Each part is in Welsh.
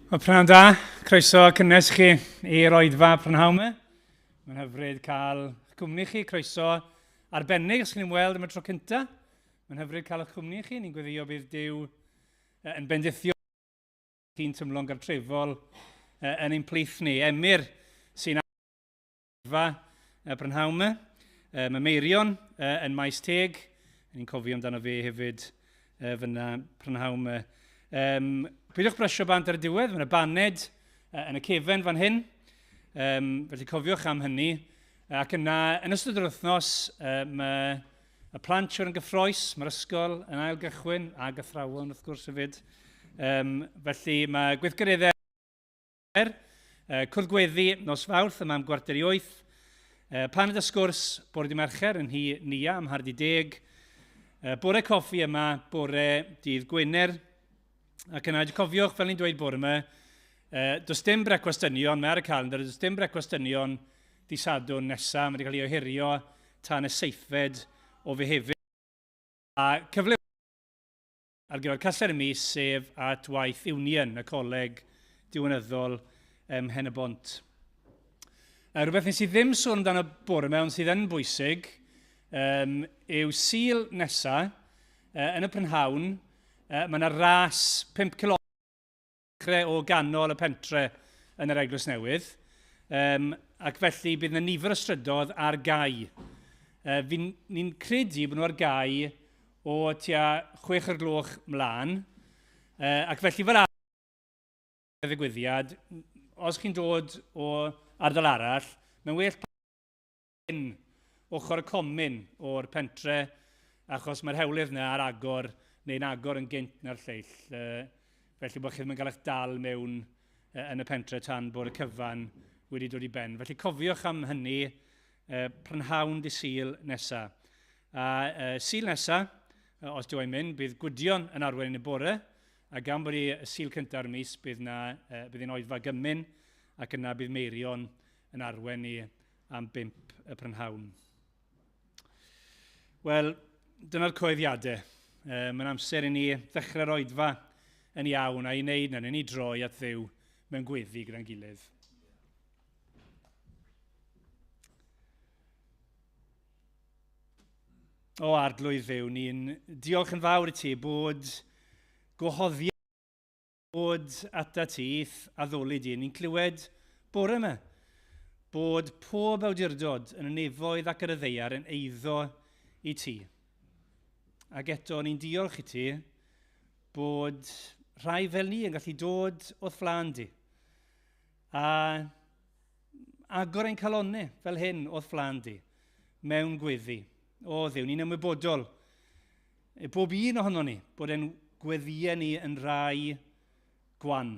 O pnawn da, croeso cynnes chi i'r oedfa prynhawn yma. Mae'n hyfryd cael eich cwmni chi, croeso arbennig os chi'n weld am y tro cynta. Mae'n hyfryd cael eich cwmni chi, ni'n gweddio bydd Duw yn bendithio chi'n tymlo'n gartrefol yn ein plith ni. Emyr sy'n oedfa prynhawn yma. Mae Meirion yn maes teg, ni'n cofio amdano fe hefyd fyna prynhawn yma. Pwydwch brysio bant ar y diwedd, mae'n y baned yn y cefen fan hyn, felly cofiwch am hynny. Ac yna, yn ystod yr wythnos, mae y plant siwr yn gyffroes, mae'r ysgol yn ail gychwyn, ag athrawon wrth gwrs hefyd. Felly mae gweithgareddau, cwrdd gweddi nos Fawrth yma am gwarter i 8, paned y sgwrs bore di Mercher yn hi nia am hardi 10, bore coffi yma bore dydd Gwener. Ac yna, cofiwch, fel ni'n dweud bore yma, does dim brecwast dynion, mae ar y calendar, does dim brecwast dynion di Sadwrn nesaf, mae wedi cael ei ohirio tan y 7fed o Fehefin. A cyfle ar gyfer casau'r mis sef at waith Union, y coleg diwynyddol Hen y Bont. Rhywbeth nes i ddim sôn amdano bore yma, ond sydd yn bwysig, yw Sul nesaf yn y prynhawn. Mae yna ras 5 km o ganol y pentre yn yr Eglwys Newydd, ac felly bydd yna nifer o strydoedd ar gau. Ni'n credu bod nhw ar gau o tua 6 o'r gloch mlaen, ac felly fel arall y ddigwyddiad, os chi'n dod o ardal arall, mae'n well hyn ochr y comin o'r pentre, achos mae'r hewlydd yna ar agor neu'n agor yn gynt na'r lleill. Felly bod chi ddim yn cael eich dal mewn yn y pentre tan bod y cyfan wedi dod i ben. Felly cofiwch am hynny prynhawn di Sul nesaf. Sul nesaf, os dyw e'n mynd, bydd Gwydion yn arwen yn y bore, a gan bod i Sul cynta'r mis, bydd hi'n oedfa gymyn, ac yna bydd Meirion yn arwen i am 5 y prynhawn. Wel, dyna'r coeddiadau. Mae'n amser i ni ddechrau'r oedfa yn iawn a i wneud na, ni droi at Dduw mewn gweddi gyda'n gilydd. O arglwydd Dduw, ni'n diolch yn fawr i ti bod gwahoddiad bod ata ti addoli di. Ni'n clywed bore yma bod pob awdurdod yn y nefoedd ac yr y ddeiar yn eiddo i ti. Ac eto, ni'n diolch i ti bod rhai fel ni yn gallu dod o'th flaen di. A agor ein calonnau fel hyn o'th flaen di mewn gweddi. O Dduw, ni'n ymwybodol bob un ohono ni bod ein gweddiau ni yn rai gwan.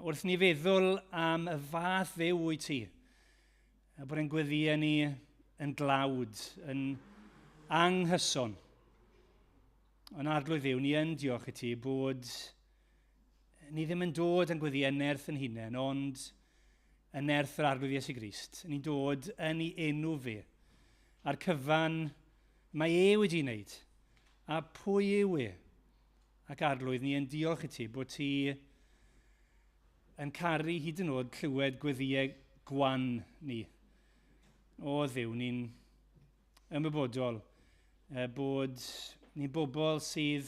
Wrth ni feddwl am y fath Dduw wyt ti, bod ein gweddiau ni yn glawd, yn anghyson. Ond arglwydd Dduw, ni yn diolch i ti bod ni ddim yn dod yn gweddi nerth yn hunain, ond yn nerth yr arglwydd Iesu Grist. Ni'n dod yn ei enw fe, a'r cyfan mae e wedi wneud, a pwy yw e. Ac arglwydd, ni yn diolch i ti bod ti yn caru hyd yn oed clywed gweddiau gwan ni. O Dduw, ni'n ymwybodol bod ni'n bobl sydd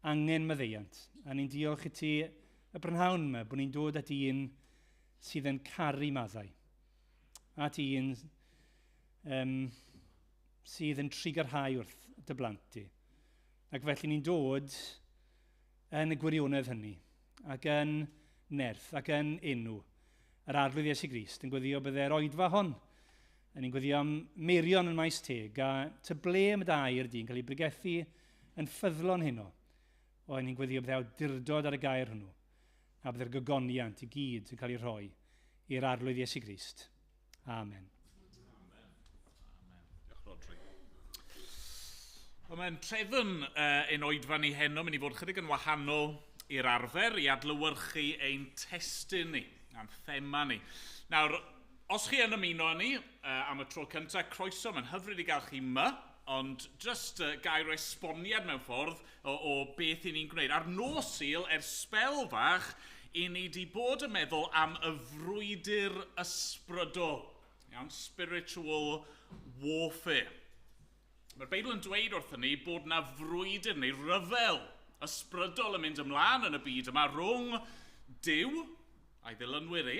angen maddeuant. A ni'n diolch i ti y brynhawn yma bod ni'n dod at un sydd yn caru maddau. At un sydd yn trigarhau wrth dy blant ti. Ac felly ni'n dod yn y gwirionedd hynny, ac yn nerth, ac yn enw yr arglwydd Iesu Grist, yn gweddio byddai'r oedfa hon. A ni'n gweddio am Meirion yn maes teg, a tyble am y dair di'n cael ei brigethu yn ffyddlon heno. O, ni'n gweddio byddai awdurdod ar y gair hwnnw, a byddai'r gogoniant i gyd yn cael ei rhoi i'r arglwydd Iesu Grist. Amen. Diolch Rodri. Mae'n trefn ein oedfa ni heno, mynd i fod chydig yn wahanol i'r arfer i adlywyrchu ein testyn ni, a'n thema ni. Nawr, os chi yn ymuno ni am y tro cyntaf, croeso, mae'n hyfryd i gael chi yma, ond just gair o esboniad mewn ffordd o beth i ni'n gwneud. Ar Nos Sul, spel fach, i ni di bod yn meddwl am y frwydr ysbrydol, spiritual warfare. Mae'r Beibl yn dweud wrthyn ni bod na frwydr neu ryfel ysbrydol yn mynd ymlaen yn y byd yma rhwng Duw a'i ddilynwyr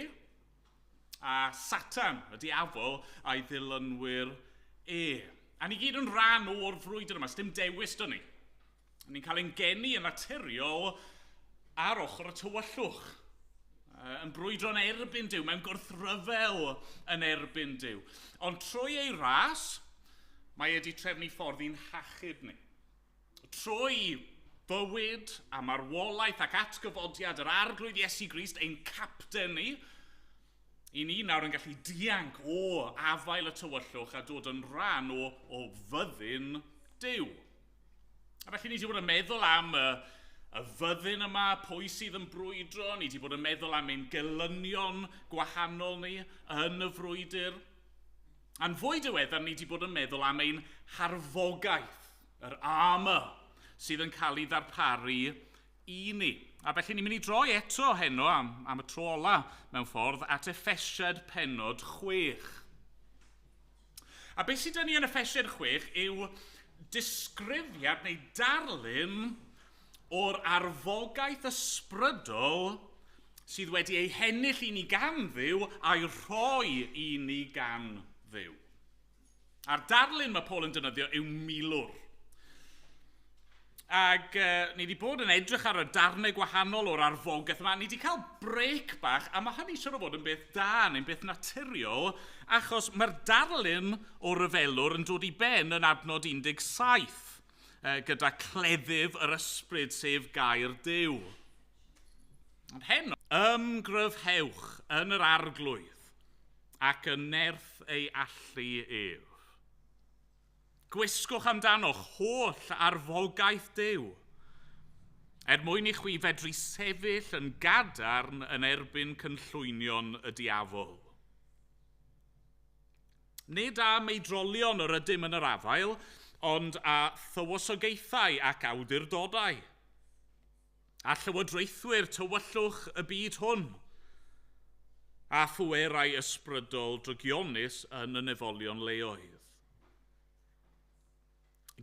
a Satan, y diafol, a'i ddilynwyr A ni gyd yn rhan o'r frwydr yma, dim dewis dyn ni. Ni'n cael ein geni yn naturiol ar ochr y tywyllwch. Yn brwydro'n erbyn Duw, mewn gwrthryfel yn erbyn Duw. Ond trwy ei ras, mae wedi trefnu ffordd i'n hachub ni. Trwy bywyd a marwolaeth ac atgyfodiad yr arglwydd Iesu Grist, ein capten ni, i ni nawr yn gallu dianc o afael y tywyllwch a dod yn rhan o fyddin Duw. A felly ni wedi bod yn meddwl am y fyddin yma, pwy sydd yn brwydro, ni wedi bod yn meddwl am ein gelynion gwahanol ni yn y frwydr. A'n fwy diweddar, ni wedi bod yn meddwl am ein harfogaeth, yr armor, sydd yn cael ei ddarparu i ni. A felly ni'n mynd i droi eto heno am y tro ola mewn ffordd at Effesiaid pennod 6. A beth sydd dyn ni yn Effesiaid 6 yw disgrifiad neu darlun o'r arfogaeth ysbrydol sydd wedi ei hennill i ni gan Dduw a'i rhoi i ni gan Dduw. A'r darlun mae Paul yn defnyddio yw milwr. Ac ni wedi bod yn edrych ar y darnau gwahanol o'r arfogaeth yma. Ni wedi cael brec bach, a mae hynny siŵr o fod yn beth da neu'n beth naturiol, achos mae'r darlun o ryfelwr yn dod i ben yn adnod 17, gyda cleddyf yr ysbryd sef gair Duw. Ond heno, ymgryfhewch yn yr arglwydd ac yn nerth ei allu ef. Gwisgwch amdano'ch holl arfogaeth Duw, mwyn i chwi fedru sefyll yn gadarn yn erbyn cynllwynion y diafol. Nid a meidrolion yr ydym yn yr afael, ond a thywysogaethau ac awdurdodau, a llywodraethwyr tywyllwch y byd hwn, a phwerau ysbrydol drygionus yn y nefolion leoedd.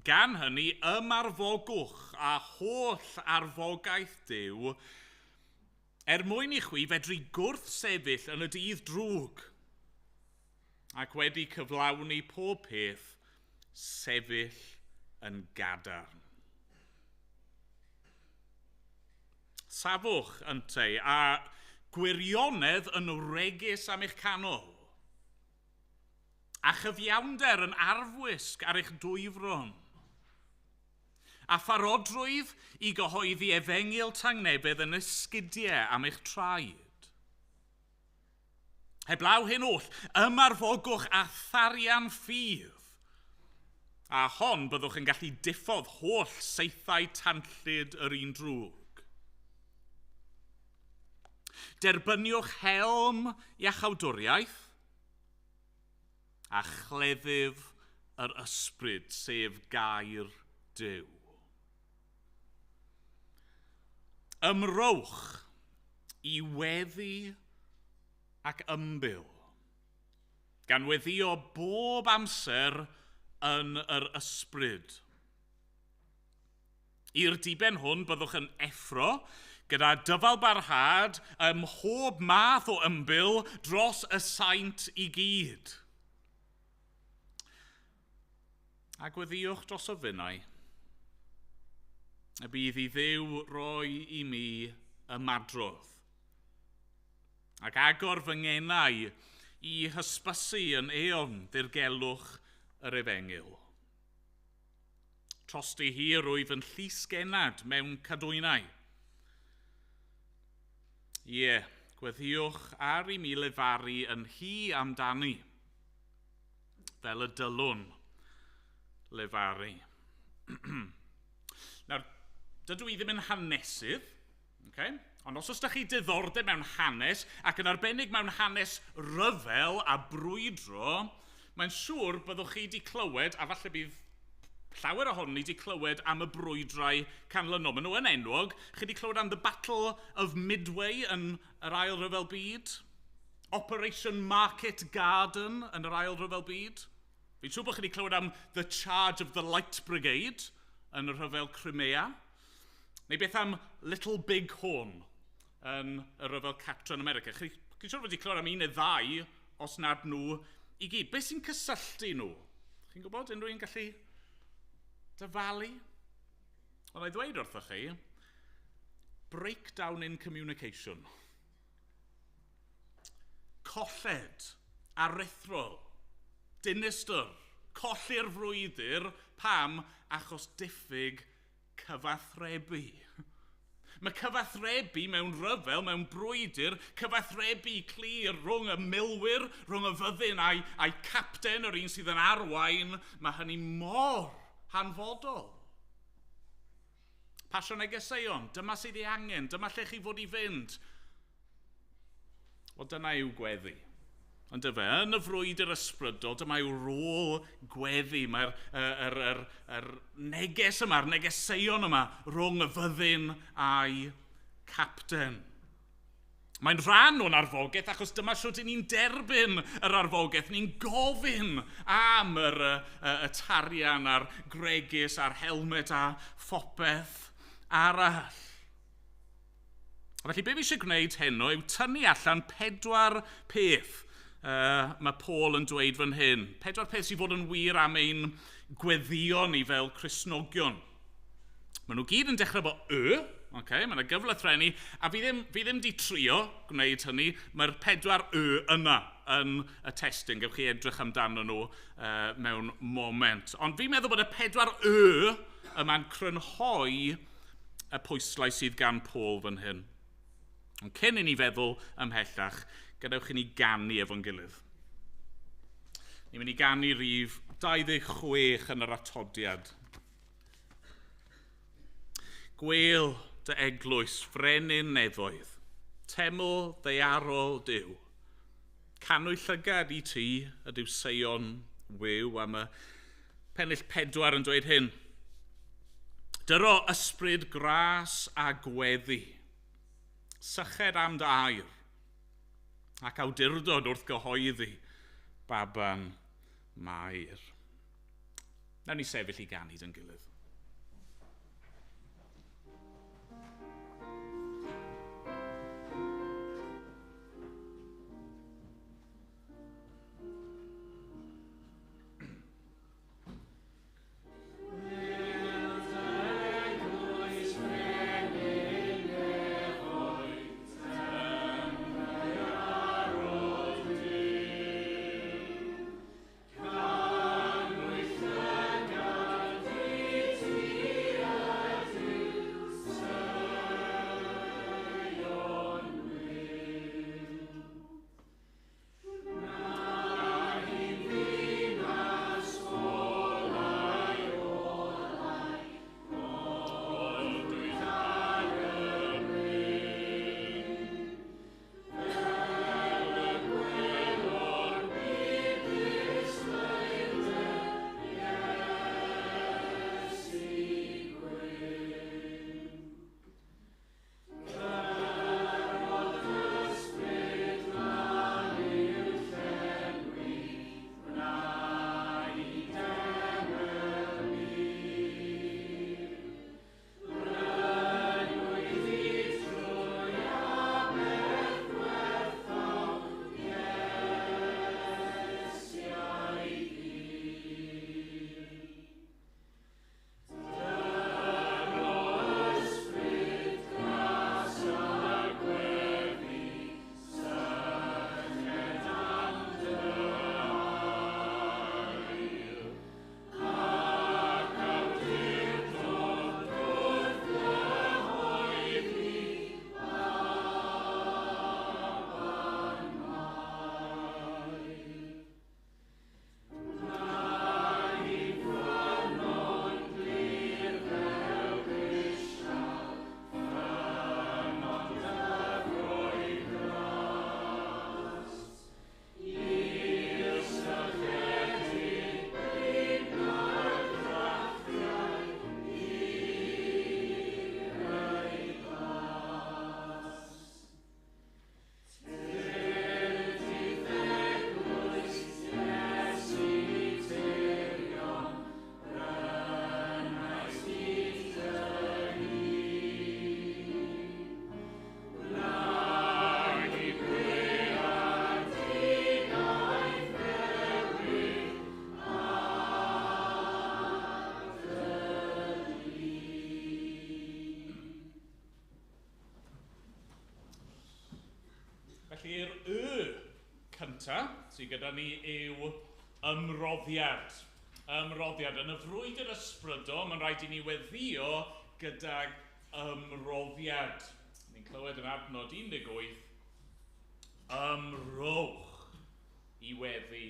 Gan hynny, ymarfogwch a holl arfogaeth Duw, mwyn i chwi fedru gwrthsefyll yn y dydd drwg, ac wedi cyflawni pob peth, sefyll yn gadarn. Safwch ynteu, a gwirionedd yn wregus am eich canol, a chyfiawnder yn arfwisg ar eich dwyfron, a pharodrwydd i gyhoeddi efengyl tangnefedd yn esgidiau am eich traed. Heblaw hyn oll, ymarfogwch a tharian ffydd, a hon byddwch yn gallu diffodd holl seithau tanllyd yr un drwg. Derbyniwch helm iachawdwriaeth, a chleddyf yr ysbryd sef gair Duw. Ymrowch i weddi ac ymbil, gan weddio bob amser yn yr ysbryd. I'r diben hwn byddwch yn effro, gyda dyfal barhad ym mhob math o ymbil dros y saint i gyd. A gweddiwch dros y finnau, y bydd i Dduw roi i mi ymadrodd, ac agor fy ngenau i hysbysu yn eon ddirgelwch yr efengyl. Trosti hir wyf yn llys genad mewn cadwynau. Gweddiwch ar i mi lefaru yn hi amdani, fel y dylwn lefaru. Nawr, dydw i ddim yn hanesydd, ond os ydych chi diddordeb mewn hanes, ac yn arbennig mewn hanes ryfel a brwydro, mae'n siŵr byddwch chi wedi clywed, a falle bydd Llawer ohoni wedi clywed am y brwydrau canlynol. Maen nhw yn enwog. Chi wedi clywed am the Battle of Midway yn yr Ail Ryfel Byd? Operation Market Garden yn yr Ail Ryfel Byd? Fi'n siŵr bod chi wedi clywed am the Charge of the Light Brigade yn y Rhyfel Crimea. Neu beth am Little Big Horn yn y Rhyfel Catran America. Chi'n siŵr bod wedi clywed am un neu ddau os nad nhw i gyd. Beth sy'n cysylltu nhw? Chi'n gwybod unrhyw un gallu dyfalu? Ond i ddweud wrthoch chi, breakdown in communication. Colled, aruthrol, dinistyr, colli'r frwydr, pam achos diffyg cyfathrebu. Mae cyfathrebu mewn rhyfel, mewn brwydr, cyfathrebu clir rhwng y milwyr, rhwng y fyddin a'i capten, yr un sydd yn arwain, mae hynny mor hanfodol. Pasio negeseuon, dyma sydd ei angen, dyma lle chi fod i fynd. Wel, dyna yw gweddi. Ond dyfa, yn y frwydr ysbrydol, dyma yw rôl gweddi. Mae'r neges yma, yr negeseuon yma, rhwng y fyddin a'i capten. Mae'n rhan o'n arfogaeth, achos dyma shwt ni'n derbyn yr arfogaeth. Ni'n gofyn am y tarian a'r gregus a'r helmet a phopeth arall. Felly, be fi eisiau gwneud heno yw tynnu allan 4 peth mae Paul yn dweud fan hyn. 4 peth sydd fod yn wir am ein gweddion ni fel Cristnogion. Maen nhw gyd yn dechrau bo okay, mae yna gyflethrennu, a fi ddim di trio gwneud hynny, mae'r 4 yna yn y testyn, gewch chi edrych amdano nhw mewn moment. Ond fi'n meddwl bod y 4 yma'n crynhoi y pwyslais sydd gan Paul fan hyn. Ond cyn i ni feddwl ymhellach, gadewch i ni ganu efo'n gilydd. Ni'n mynd i ganu rhif 26 yn yr atodiad. Gweil dy eglwys frenin nefoedd, teml ddeiarol Duw. Canwy llygad i ti y dyw seion wyw am y pennill 4 yn dweud hyn. Dyro ysbryd gras a gweddi, syched am dy air, ac awdurdod wrth gyhoeddi baban mair. Nawn ni sefyll i ganu yn gilydd. cyntaf sydd gyda ni yw ymroddiad. Ymroddiad. Yn y frwyd yr ysbrydol, mae'n rhaid i ni weddio gydag ymroddiad. Ni'n clywed yn adnod 18, ymrowch i weddi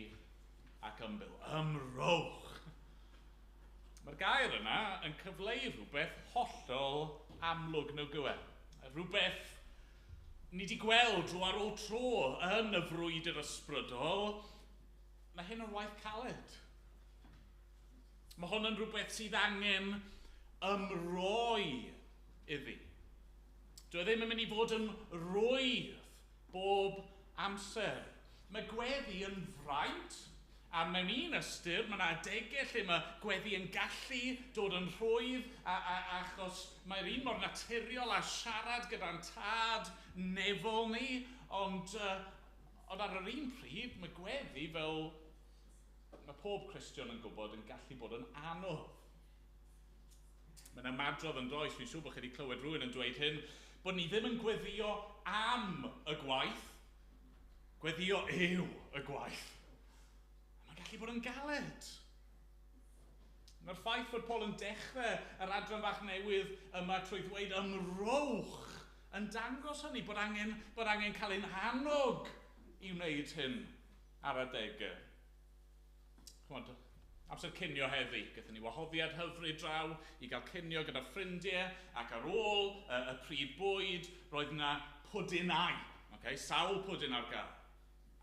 ac ymbil. Ymrowch. Mae'r gair yna yn cyfleu rhywbeth hollol amlwg nag yw e. Rhywbeth ni wedi gweld dro ar ôl tro yn y frwyd yr ysbrydol, mae hyn yn waith caled. Mae hwn yn rhywbeth sydd angen ymroi iddi. Dwi ddim yn mynd i fod yn rwydd bob amser. Mae gweddi yn fraint, a mewn un ystyr, mae yna adegau lle mae gweddi yn gallu dod yn rhwydd achos mae'r un mor naturiol a siarad gyda'n tad nefol ni, ond ar yr un pryd mae gweddi fel mae pob Cristion yn gwybod yn gallu bod yn anodd. Mae'n ymadrodd yn does, fi'n siŵr bod chi wedi clywed rhywun yn dweud hyn, bod ni ddim yn gweddio am y gwaith, gweddio yw y gwaith. Mae'n gallu bod yn galed. Mae'r ffaith fod Paul yn dechrau yr adran bach newydd yma trwy ddweud ymrowch yn dangos hynny, bod angen cael ein annog i wneud hyn ar adegau. Chymod, amser cinio heddi, gaethon ni wahoddiad hyfryd draw i gael cinio gyda ffrindiau, ac ar ôl y pryd bwyd, roedd yna pwdinau, sawl pwdin ar gael.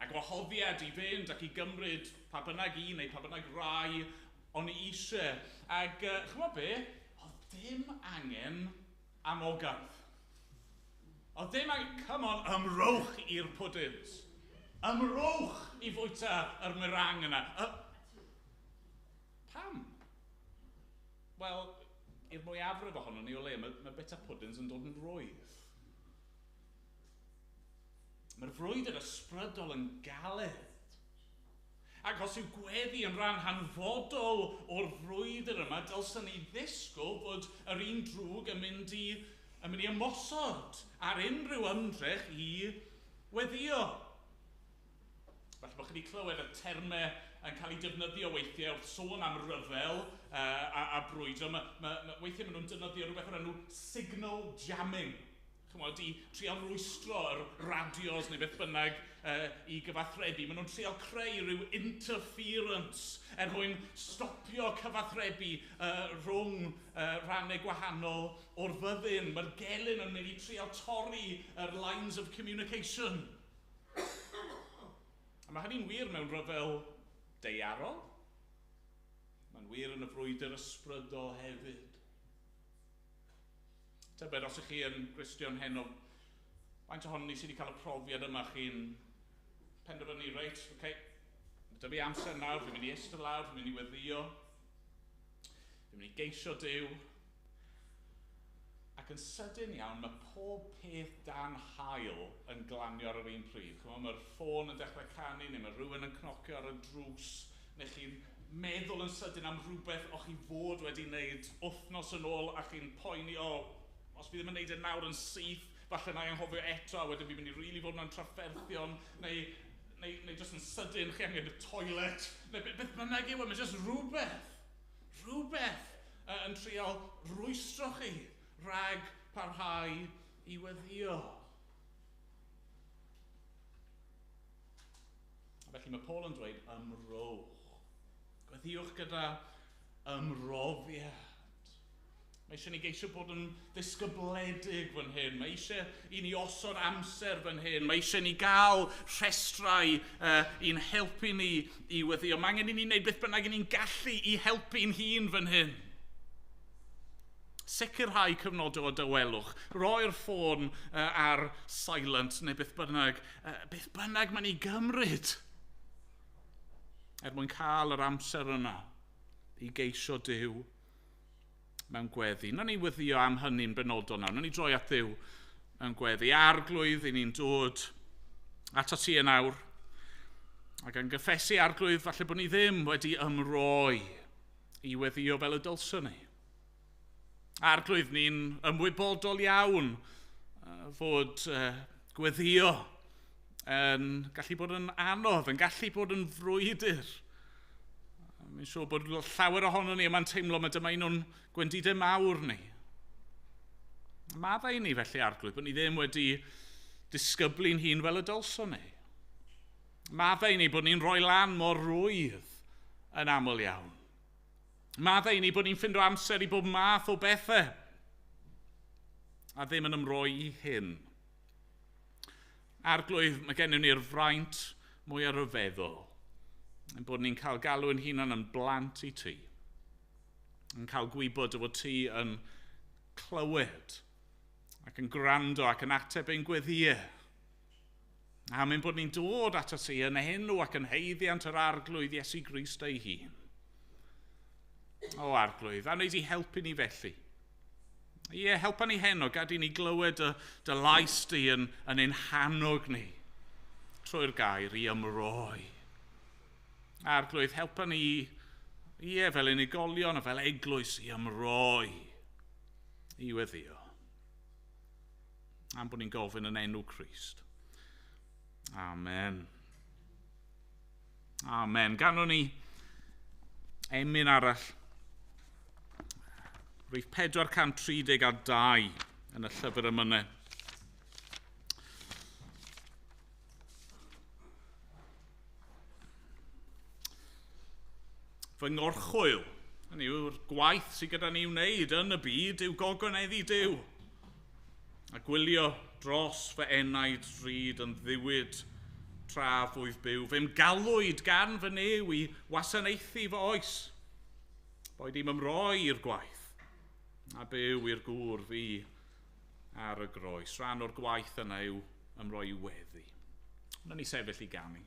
Ac wahoddiad i fynd ac i gymryd pa bynnag un neu pa bynnag rai o'n i eisiau. Ac chymod be, oedd dim angen amogaeth. Oedd dim angen, come on, ymrowch i'r pwdins. Ymrowch i fwyta yr myrang yna. Pam? Wel, i'r mwyafrif ohono ni o le, mae bita pwdins yn dod yn rwydd. Mae'r frwyd yr ysbrydol yn galed. Ac os yw gweddi yn rhan hanfodol o'r frwydr yma, dylsyn ni ddisgwyl bod yr un drwg yn mynd i ymosod ar unrhyw ymdrech i weddio. Falle bod chi wedi clywed y termau yn cael eu defnyddio weithiau wrth sôn am ryfel a brwydro. Weithiau maen nhw'n defnyddio rhywbeth o'r enw signal jamming. Chymod, i trial rwystro yr radios neu beth bynnag i gyfathrebu. Maen nhw'n trial creu rhyw interference mwyn stopio cyfathrebu rhwng rhannau gwahanol o'r fyddin. Mae'r gelyn yn mynd i trial torri yr lines of communication. A mae hynny'n wir mewn ryfel deiarol. Mae'n wir yn y frwydr ysbrydol hefyd. Tybed, os ych chi yn Cristion heno, faint ohonyn ni sydd wedi cael y profiad yma chi'n penderfynu, reit, dy fi amser nawr, fi'n mynd i eistedd lawr, fi'n mynd i weddio, fi'n mynd i geisio Duw, ac yn sydyn iawn, mae pob peth dan hael yn glanio ar yr un pryd. Mae'r ffôn yn dechrau canu, neu mae rhywun yn cnocio ar y drws, neu chi'n meddwl yn sydyn am rhywbeth o'ch chi fod wedi wneud wythnos yn ôl, a chi'n poeni, os fi ddim yn gwneud e nawr yn syth, falle na i anghofio eto, a wedyn fi'n mynd i rili fod yn trafferthion, neu jyst yn sydyn, chi angen y toilet, neu beth bynnag yw, mae jyst rhywbeth yn trial rwystro chi, rhag parhau i weddio. A felly mae Paul yn dweud ymrowch. Gweddiwch gyda ymroddiad. Mae eisiau ni geisio bod yn ddisgybledig fan hyn. Mae eisiau i ni osod amser fan hyn. Mae eisiau ni gael rhestrau i'n helpu ni i weddio. Mae angen i ni wneud beth bynnag i ni'n gallu i helpu'n hun fan hyn. Sicrhau cyfnodau o dywelwch. Roi'r ffôn ar silent neu beth bynnag. Beth bynnag mae'n ei gymryd. Mwyn cael yr amser yna i geisio Duw mewn gweddi. Nawn ni weddio am hynny'n benodol nawr. Nawn ni droi at Dduw mewn gweddi. Arglwydd, i ni'n dod ato ti yn awr. Ac yn gyffesu arglwydd, falle bod ni ddim wedi ymroi i weddio fel y dylswn ni. Arglwydd, ni'n ymwybodol iawn fod gweddio yn gallu bod yn anodd, yn gallu bod yn frwydr. Mae'n siŵr bod llawer ohono ni yma'n teimlo mae dyma un o'n gwendidau mawr ni. Maddau ni felly arglwydd bod ni ddim wedi disgyblu'n hun fel y dylswn ni. Maddau ni bod ni'n rhoi lan mor rwydd yn aml iawn. Maddau ni bod ni'n ffindo amser i bob math o bethau a ddim yn ymroi i hyn. Arglwydd, mae gennym ni'r fraint mwy ar y feddwl yn bod ni'n cael galw yn hunan yn blant i ti. Yn cael gwybod fod ti yn clywed ac yn gwrando ac yn ateb ein gweddiau. A mynd bod ni'n dod ato ti yn enw ac yn heiddiant yr arglwydd Iesu Grist ei hun. O arglwydd, a wneud i helpu ni felly. Ie, helpa ni heno, gad i ni glywed dy lais di yn ein hanog ni trwy'r gair i ymroi. Arglwydd, helpa ni, fel unigolion a fel eglwys i ymroi i weddio. Am bod ni'n gofyn yn enw Crist. Amen. Amen. Ganon ni emyn arall. Rwyf 432 yn y llyfr yma. Fy ngorchwyl, hynny yw'r gwaith sydd gyda ni wneud yn y byd yw gogoneddi Duw. A gwylio dros fy enaid drud yn ddiwyd traf wyf byw. Fe'n galwyd gan fy new i wasanaethu fy oes. Boed i'm ymroi i'r gwaith a byw i'r gŵr fi ar y groes. Rhan o'r gwaith yna yw ymroi i weddi. Wna ni sefyll i ganu.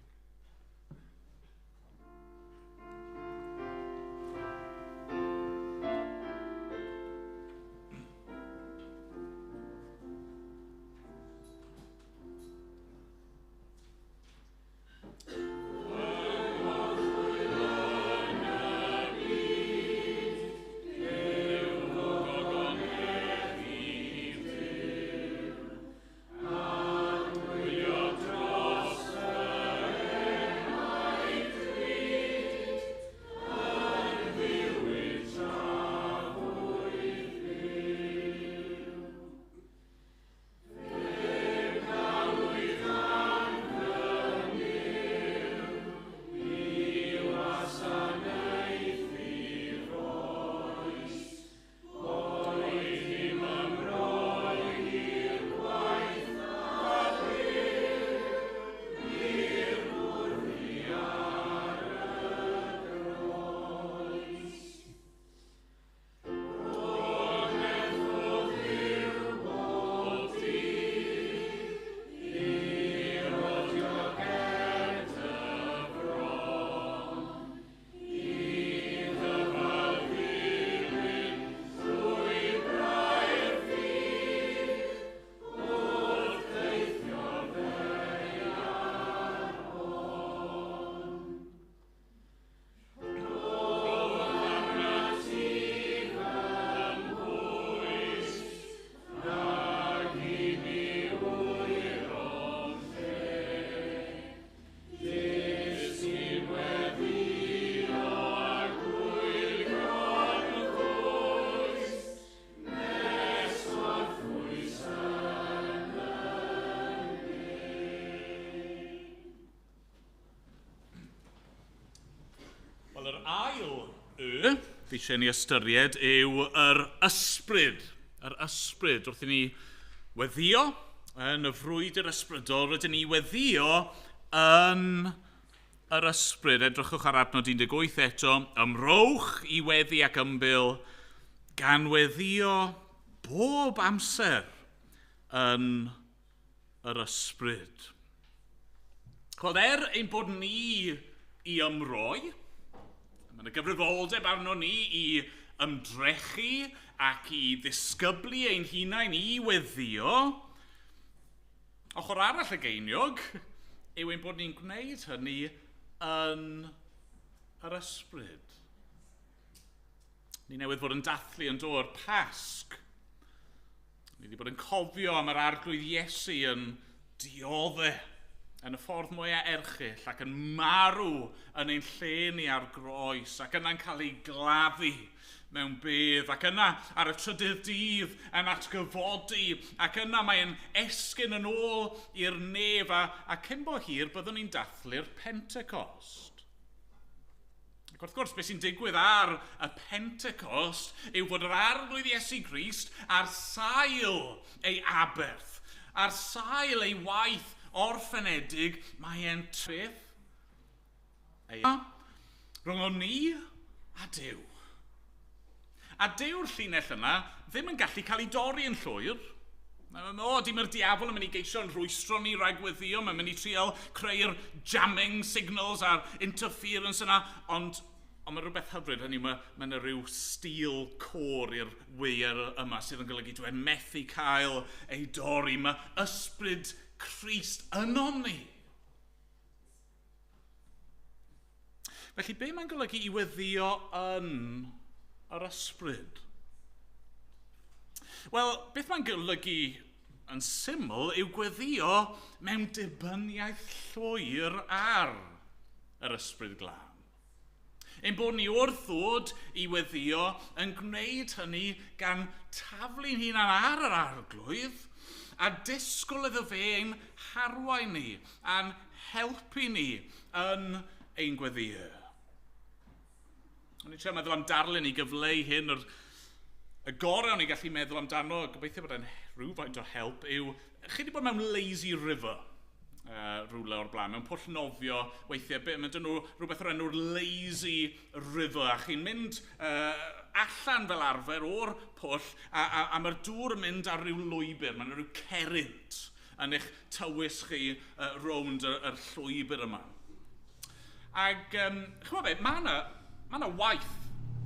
Fi eisiau ni ystyried yw yr ysbryd. Yr ysbryd wrth i ni weddio yn y frwydr ysbrydol, rydyn ni weddio yn yr ysbryd. Edrychwch ar adnod 18 eto. Ymrowch i weddi ac ymbil gan weddio bob amser yn yr ysbryd. Chod ein bod ni i ymroi, mae'n y gyfrifoldeb arno ni i ymdrechu ac i ddisgyblu ein hunain i weddio. Ochr arall y geiniog yw ein bod ni'n gwneud hynny yn yr ysbryd. Ni newydd fod yn dathlu yn dod Pasg. Ni wedi bod yn cofio am yr arglwydd Iesu yn dioddau yn y ffordd mwyaf erchyll ac yn marw yn ein lle ni ar groes ac yna'n cael ei gladdu mewn bedd ac yna ar y trydydd dydd yn atgyfodi ac yna mae'n esgyn yn ôl i'r nef a cyn bo hir byddwn ni'n dathlu'r Pentecost. Ac wrth gwrs, beth sy'n digwydd ar y Pentecost yw bod yr arglwydd Iesu Grist ar sail ei aberth, ar sail ei waith orffenedig, mae e'n tref rhwng ni a Duw. A Dyw'r llinell yna ddim yn gallu cael ei dorri yn llwyr. Dim yr diafol yn mynd i geisio yn rwystro ni ragweddio, mae'n mynd i trial creu'r jamming signals a'r interference yna, ond mae rhywbeth hyfryd, hynny mae yna rhyw stil côr i'r weir yma sydd yn golygu dwi'n methu cael ei dorri. Mae ysbryd Crist yno ni. Felly, be mae'n golygu i weddio yn yr ysbryd? Wel, beth mae'n golygu yn syml yw gweddio mewn dibyniaeth llwyr ar yr ysbryd glân. Ein bod ni wrth ddod i weddio yn gwneud hynny gan taflu'n hunan ar yr arglwydd a disgwyl iddo fe ein harwain ni a'n helpu ni yn ein gweddio. O'n i'n trio meddwl am darlun i gyfleu hyn, y gorau o'n i'n gallu meddwl amdano, gobeithio bod e'n rhywfaint o help, yw, chi wedi bod mewn lazy river rhywle o'r blaen, mewn pwll nofio weithiau, mae dyn nhw rhywbeth o'r enw'r lazy river, a chi'n mynd allan fel arfer o'r pwll, a mae'r dŵr yn mynd ar ryw lwybr, mae'n rhyw Caerdydd yn eich tywys chi rownd yr llwybr yma. Ac, chymod be, mae yna waith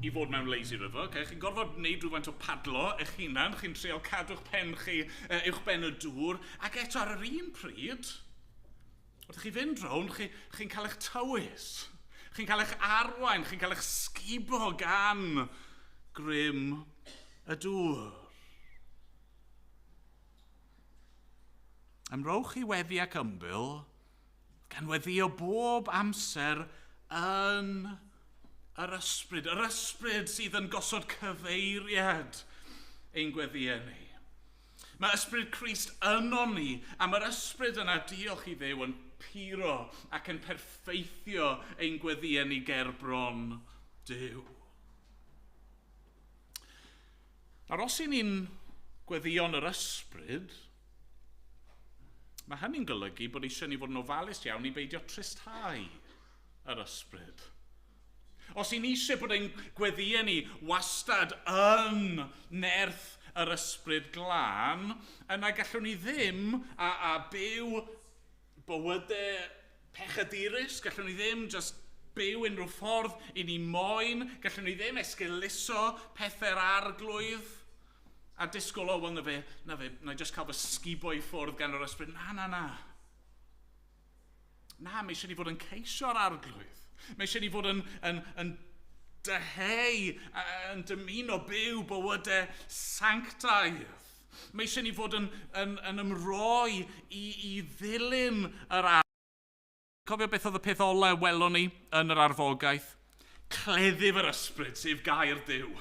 i fod mewn lazy river, okay? Chi'n gorfod wneud rhywfaint o padlo eich hunan, chi'n trial cadw'ch pen chi uwch ben y dŵr, ac eto ar yr un pryd, wrth chi fynd rownd, chi'n cael eich tywys, chi'n cael eich arwain, chi'n cael eich sgibo gan grym y dŵr. Ymrowch i weddi ac ymbyl, gan weddio bob amser yn yr ysbryd sydd yn gosod cyfeiriad ein gweddiau ni. Mae ysbryd Crist yno ni, a mae'r ysbryd yna, diolch i Dduw, yn puro ac yn perfeithio ein gweddiau ni gerbron Duw. Nawr, os i ni'n gweddio'n yr ysbryd, mae hynny'n golygu bod eisiau ni fod yn ofalus iawn i beidio tristau yr ysbryd. Os i'n eisiau bod ein gweddiau ni wastad yn nerth yr ysbryd glân, yna gallwn ni ddim a byw bywydau pechadurus, gallwn ni ddim just byw unrhyw ffordd i ni moyn, gallwn ni ddim esgeuluso pethau'r arglwydd, a disgwyl o, wel, na fe, na i just cael fy sgibo i ffwrdd gan yr ysbryd. Na. Na, mae eisiau ni fod yn ceisio'r arglwydd. Mae eisiau ni fod yn deheu, yn dymuno byw bywydau sanctaidd. Mae eisiau ni fod yn ymroi i ddilyn yr arglwydd. Cofio beth oedd y peth ola welon ni yn yr arfogaeth? Cleddyf yr ysbryd, sef gair Duw.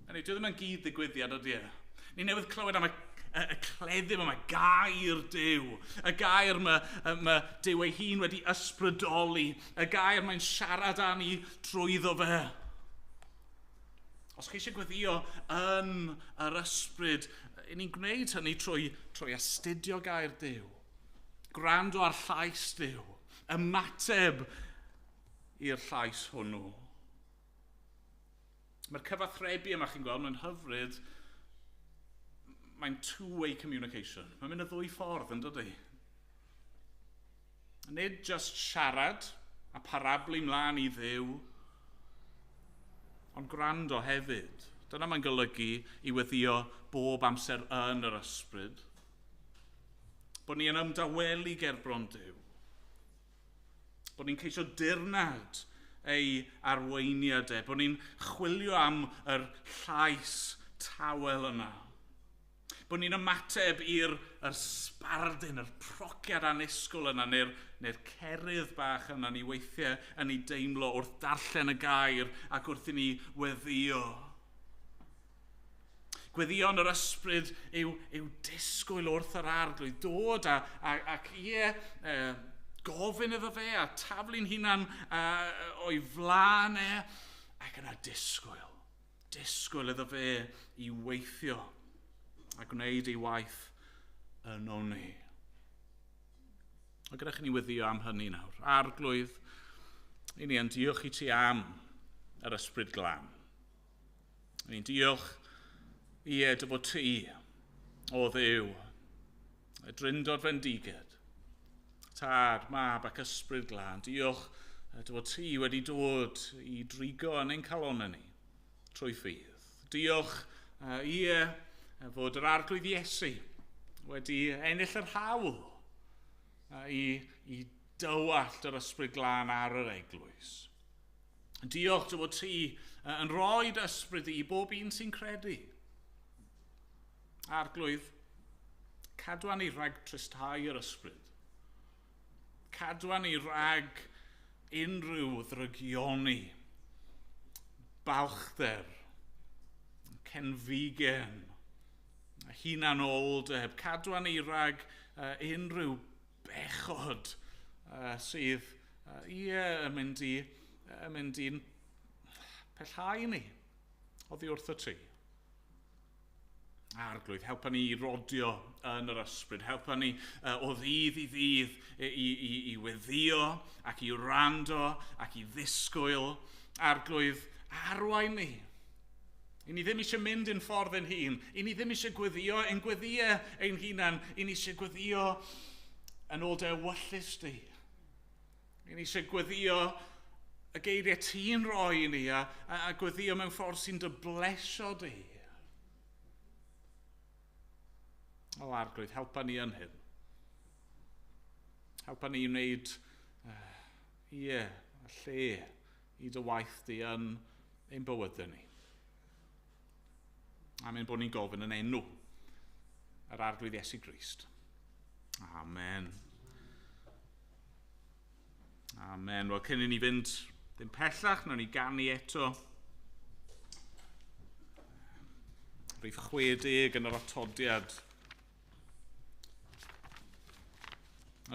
Dwi ddim yn gyd ddigwyddiad ydy e. Ni newydd clywed am y cleddyf yma, gair Duw. Y gair mae Duw ei hun wedi ysbrydoli. Y gair mae'n siarad â ni drwyddo fe. Os chi eisiau gweddio yn yr ysbryd, ni'n gwneud hynny trwy astudio gair Duw. Gwrando ar llais Duw. Ymateb i'r llais hwnnw. Mae'r cyfathrebu yma chi'n gweld, mae'n hyfryd, mae'n two-way communication. Mae'n mynd y ddwy ffordd, yn dydy? Nid just siarad a parablu mlaen i Dduw, ond gwrando hefyd. Dyna mae'n golygu i weddio bob amser yn yr ysbryd. Bod ni yn ymdawelu gerbron Duw. Bod ni'n ceisio dirnad ei arweiniadau, bod ni'n chwilio am yr llais tawel yna. Bod ni'n ymateb i'r sbardun, yr prociad anusgwl yna, neu'r cerydd bach yna ni weithiau yn ei deimlo wrth darllen y gair ac wrth i ni weddio. Gweddio yn yr ysbryd yw disgwyl wrth yr arglwydd, dod ac gofyn iddo fe a taflu'n hunan o'i flaen ac yna disgwyl iddo fe i weithio a gwneud ei waith yno ni. A gyda chi ni weddio am hynny nawr. Arglwydd, i ni yn diolch i ti am yr ysbryd glân. Ni'n diolch i dy fod ti o Dduw, y drindod fendigedd, tad, mab ac ysbryd glân. Diolch dy fod ti wedi dod i drigo yn ein calonau ni trwy ffydd. Diolch fod yr arglwydd Iesu wedi ennill yr hawl i dywallt yr ysbryd glân ar yr eglwys. Diolch dy fod ti yn rhoi ysbryd i bob un sy'n credu. Arglwydd, cadwan i rhag tristau yr ysbryd. Cadwan i rhag unrhyw ddrygioni, balchder, cenfigen, hunanoldeb. Cadwan i rhag unrhyw bechod sydd yn mynd i'n pellhau ni oddi wrth y ti. Arglwydd, helpa ni i rodio yn yr ysbryd, helpa ni o ddydd i ddydd i weddio ac i wrando ac i ddisgwyl. Arglwydd, arwain ni. I ni ddim eisiau mynd yn ffordd ein hun. I ni ddim eisiau gweddio ein gweddiau ein hunan. I ni eisiau gweddio yn ôl dy ewyllus di. I ni eisiau gweddio y geiriau ti'n rhoi i ni a gweddio mewn ffordd sy'n dy blesio di. O arglwydd, helpa ni yn hyn. Helpa ni wneud y lle i dy waith di yn ein bywydau ni. Amen bod ni'n gofyn yn enw yr arglwydd Iesu Grist. Amen. Amen. Wel, cyn i ni fynd ddim pellach, nawr ni ganu eto. Rhif 60 yn yr atodiad.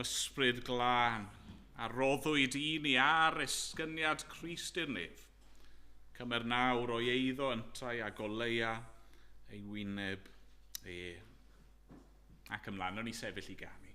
Ysbryd glân, a roddwyd i ni ar esgyniad Crist i'r nef. Cymer nawr o'i eiddo yntau a goleia ei wyneb ac ymlaen, o'n i sefyll i ganu.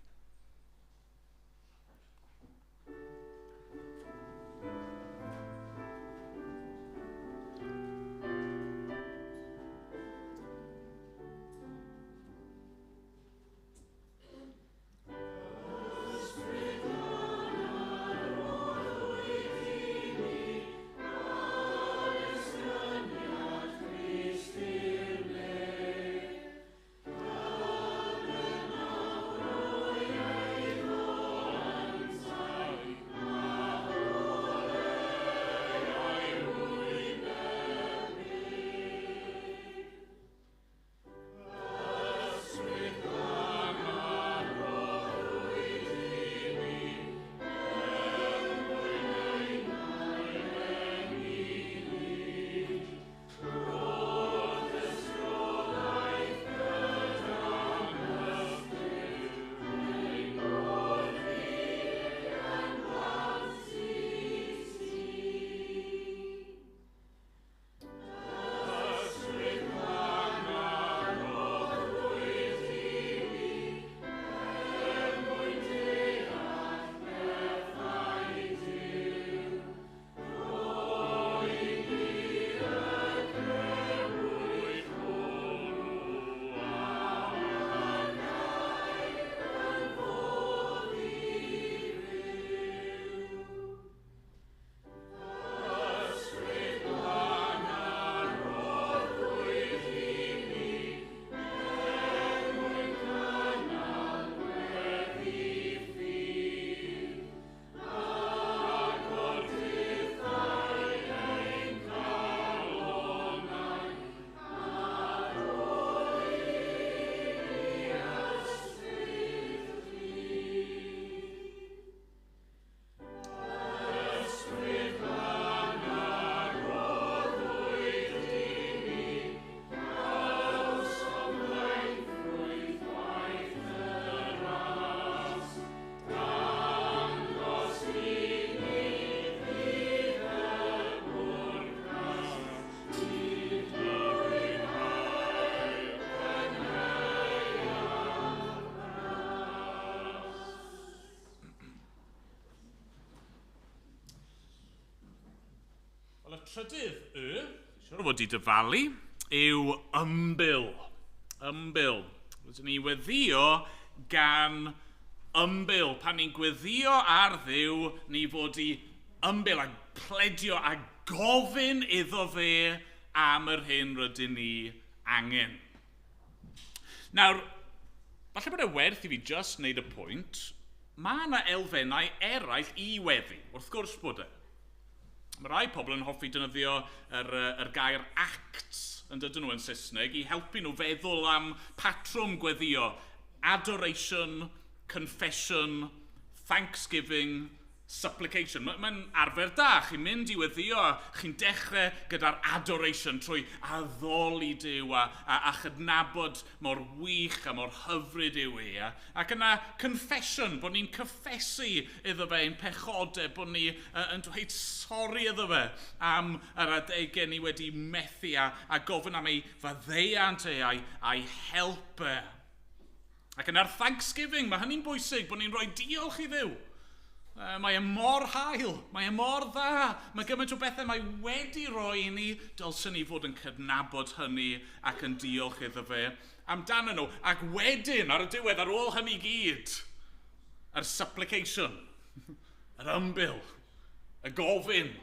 trydydd siwr o fod i dyfalu, yw ymbil. Ymbil. Rydyn ni weddio gan ymbil. Pan ni'n gweddio ar Dduw, ni fod i ymbil a pledio a gofyn iddo fe am yr hyn rydyn ni angen. Nawr, falle bod e werth i fi just wneud y pwynt, mae yna elfennau eraill i weddi, wrth gwrs bod e. Mae rai pobl yn hoffi defnyddio yr gair acts yn dydyn nhw yn Saesneg i helpu nhw feddwl am patrwm gweddio, adoration, confession, thanksgiving, supplication. Mae'n arfer da, chi'n mynd i weddio, chi'n dechrau gyda'r adoration trwy addoli Duw a chydnabod mor wych a mor hyfryd yw e. Ac yna confession, bod ni'n cyffesu iddo fe ein pechodau, bod ni yn dweud sori iddo fe am yr adegau ni wedi methu a gofyn am ei faddeuant a'i help e. Ac yna'r thanksgiving, mae hynny'n bwysig, bod ni'n rhoi diolch i Dduw. Mae e mor hael, mae e mor dda, mae gymaint o bethau mae wedi roi i ni, dylsyn ni fod yn cydnabod hynny ac yn diolch iddo fe amdano nhw. Ac wedyn, ar y diwedd, ar ôl hynny gyd, yr supplication, yr ymbil, y gofyn.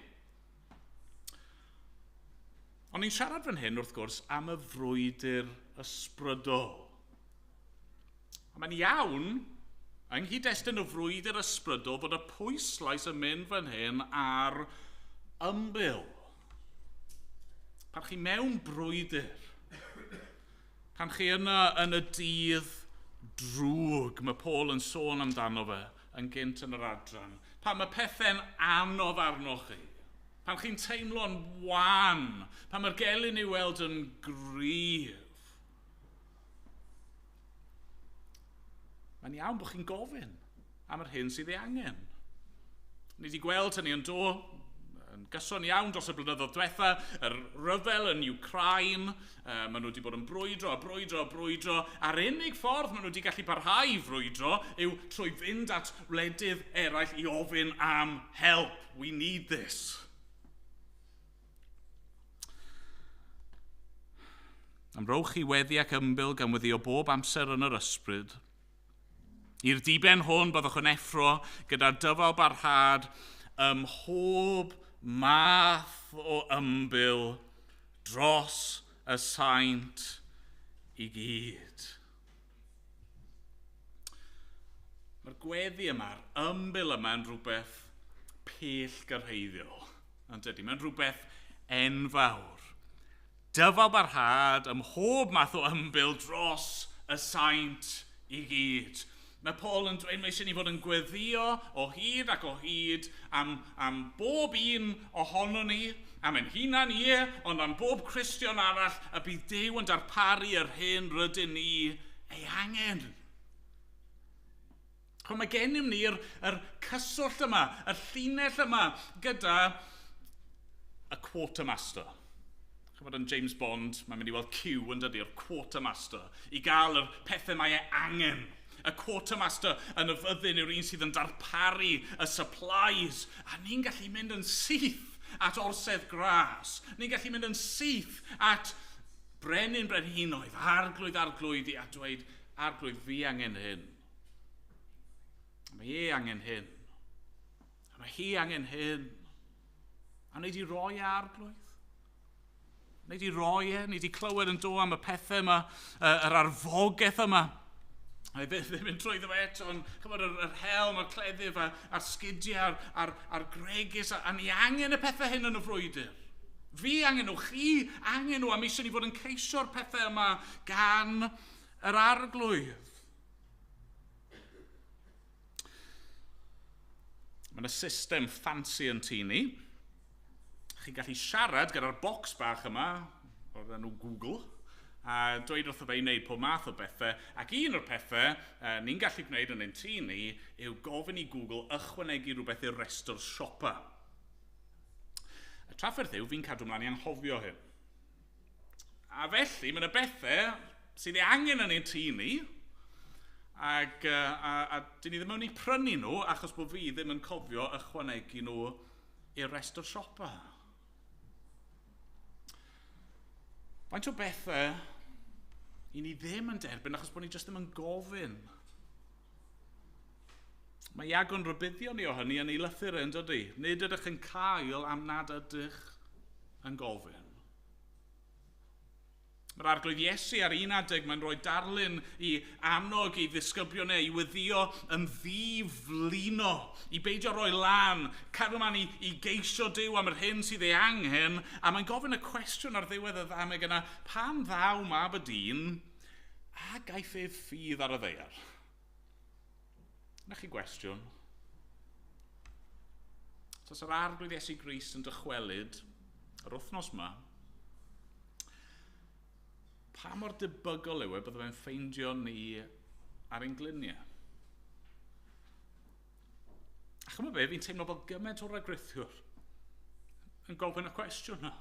Ond ni'n siarad fan hyn, wrth gwrs, am y frwydr ysbrydol. Mae'n iawn, yng nghyd-destun y frwydr ysbrydol, bod y pwyslais yn mynd fan hyn ar ymbil. Pan chi mewn brwydr, pan chi yn y dydd drwg, mae Paul yn sôn amdano fe yn gynt yn yr adran, pan mae pethau'n anodd arnoch chi, pan chi'n teimlo'n wan, pan mae'r gelyn i'w weld yn gryf, mae'n iawn bod chi'n gofyn am yr hyn sydd ei angen. Ni wedi gweld hynny yn yn gyson iawn dros y blynyddoedd diwetha, yr ryfel yn Ukraine, maen nhw wedi bod yn brwydro, a'r unig ffordd maen nhw wedi gallu parhau i frwydro yw trwy fynd at wledydd eraill i ofyn am help. We need this. Am rowch chi weddi ac ymbil gan weddi o bob amser yn yr ysbryd, i'r diben hwn byddwch yn effro gyda dyfal barhad mhob math o ymbil dros y saint i gyd. Mae'r gweddi yma'r ymbil yma yn rhywbeth pellgyrhaeddiol. Mae'n rhywbeth enfawr. Dyfal barhad mhob math o ymbil dros y saint i gyd. Mae Paul yn dweud mae eisiau ni fod yn gweddio o hyd ac o hyd am bob un ohono ni, am ein hunan ni, ond am bob Cristion arall, a bydd Duw yn darparu yr hyn rydyn ni ei angen. Mae gennym ni yr cyswllt yma, yr llinell yma, gyda y quartermaster. Chymod yn James Bond, mae'n mynd i weld Q yn dydy'r quartermaster, i gael yr pethau mae e angen. Y quartermaster yn y fyddin yw'r un sydd yn darparu y supplies, a ni'n gallu mynd yn syth at orsedd gras. Ni'n gallu mynd yn syth at brenhinoedd, arglwydd a dweud, arglwydd fi angen hyn. Mae angen hyn. Mae hi angen hyn. A wneud i roi arglwydd. Wneud i roi wneud i clywed yn do am y pethau yma, yr arfogaeth yma. A ddim yn trwy ddo eto, ond chymod yr helm, yr cleddyf, a'r sgidiau, a'r gregus, a ni angen y pethau hyn yn y frwydr. Fi angen nhw, chi angen nhw, a mi eisiau ni fod yn ceisio'r pethau yma gan yr arglwydd. Mae'n y system ffansi yn tu ni. Chi'n gallu siarad gyda'r bocs bach yma, o'r enw Google, a dweud wrtho fe i wneud pob math o bethau, ac un o'r pethau ni'n gallu gwneud yn ein tu ni yw gofyn i Google ychwanegu rhywbeth i'r restr siopa. Y trafferth yw fi'n cadw mlaen i anghofio hyn. A felly, mae'n y bethau sydd ei angen yn ein tu ni, ac dyn ni ddim yn ei prynu nhw achos bod fi ddim yn cofio ychwanegu nhw i'r restr siopa. Faint o bethau i ni ddim yn derbyn achos bod ni jyst ddim yn gofyn. Mae Iagon rybuddio ni o hynny yn ei lythyr yn dydy. Nid ydych yn cael am nad ydych yn gofyn. Mae'r arglwydd Iesu ar un adeg mae'n rhoi darlun i annog i ddisgyblion i weddio yn ddiflino, i beidio roi lan, cadw man i geisio Duw am yr hyn sydd ei angen, a mae'n gofyn y cwestiwn ar ddiwedd y ddameg yna, pam ddaw mab y dyn, a gaiff ei ffydd ar y ddeiar? Na chi gwestiwn. Os yr arglwydd Iesu Grist yn dychwelyd yr wythnos yma, pa mor debygol yw bydde fe'n ffeindio ni ar ein gliniau? A chymryd be, fi'n teimlo fel gymaint o'r agrithiwr yn gofyn y cwestiwn yna.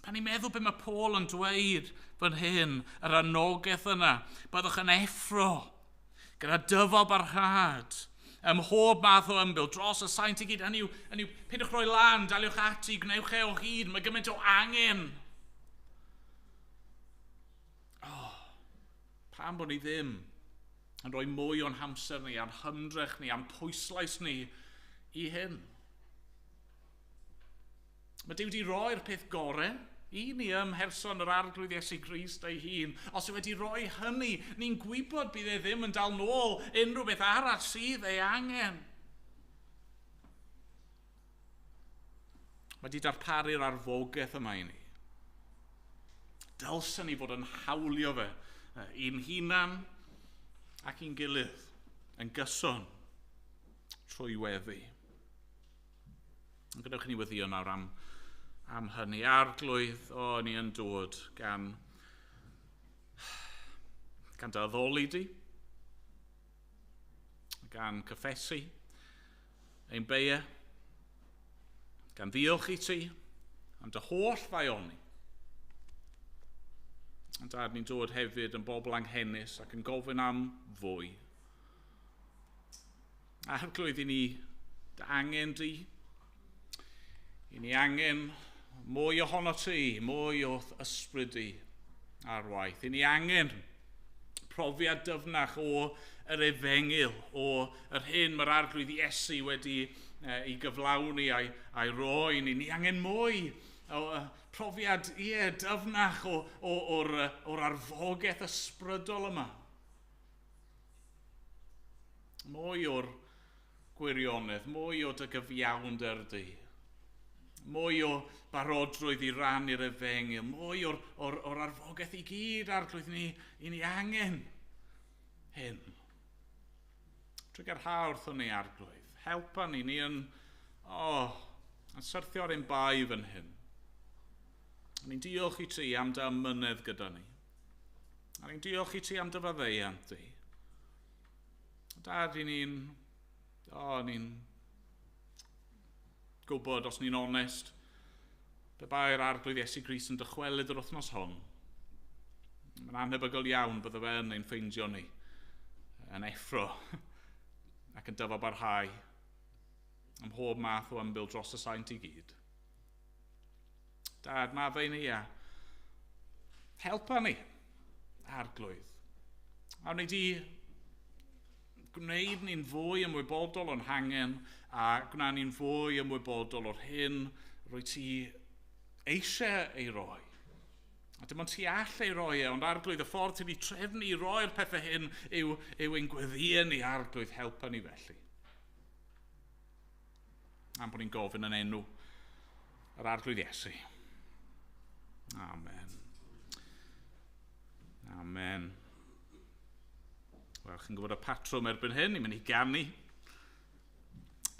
Pan ni'n meddwl beth mae Paul yn dweud fan hyn, yr anogaeth yna, byddwch yn effro, gyda dyfal barhad, ym mhob math o ymbil, dros y saint i gyd, hynny yw, peidiwch roi lan, daliwch ati, gnewch e o hyd, mae gymaint o angen. Pam bod ni ddim yn rhoi mwy o'n hamser ni, a'n hymdrech ni, a'n pwyslais ni i hyn. Mae Duw wedi roi'r peth gorau i ni ymherson yr arglwydd Iesu Grist ei hun. Os yw wedi rhoi hynny, ni'n gwybod bydd e ddim yn dal nôl unrhyw beth arall sydd ei angen. Mae wedi darparu'r arfogaeth yma i ni. Dylsyn ni fod yn hawlio fe un hunan ac un gilydd yn gyson trwy weddi. Gadewch ni weddio nawr am hynny. Arglwydd ni yn dod gan dy addoli di, gan cyffesu ein beie, gan ddiolch i ti am dy holl ddaioni. Ond Dad, ni'n dod hefyd yn bobl anghennus ac yn gofyn am fwy. Arglwydd i ni dy angen di. I ni angen mwy ohono ti, mwy o ysbryd di ar waith. I ni angen profiad dyfnach o yr efengil, o yr hyn mae'r arglwydd Iesu wedi ei gyflawni a'i roi ni. Ni angen mwy o profiad dyfnach o'r arfogaeth ysbrydol yma. Mwy o'r gwirionedd, mwy o dy gyfiawnder di. Mwy o barodrwydd i rannu'r efengil, mwy o'r arfogaeth i gyd arglwydd i ni angen hyn. Trwy garhawrth o'n ni arglwydd, helpa ni yn syrthio ar ein bai fan hyn. Ni'n diolch i ti am dy ymynedd gyda ni. A ni'n diolch i ti am dy faddeuant di. Dad, ni'n gwybod, os ni'n onest, pe bai'r arglwydd Iesu Grist yn dychwelyd yr wythnos hon. Mae'n annhebygol iawn bydde fe yn ein ffeindio ni yn effro ac yn dyfal barhau ym mhob math o ymbil dros y saint i gyd. Dad, maddau ni helpa ni, arglwydd. A wneud i gwneud ni'n fwy ymwybodol o'n hangen a gwneud ni'n fwy ymwybodol o'r hyn rwy ti eisiau ei roi. A dim ond ti all ei roi ond arglwydd y ffordd ti wedi trefnu i roi'r pethau hyn yw ein gweddio ni, arglwydd, helpa ni felly. Am bod ni'n gofyn yn enw yr arglwydd Iesu. Amen. Amen. Wel, chi'n gwybod y patrwm erbyn hyn, ni'n mynd i ganu.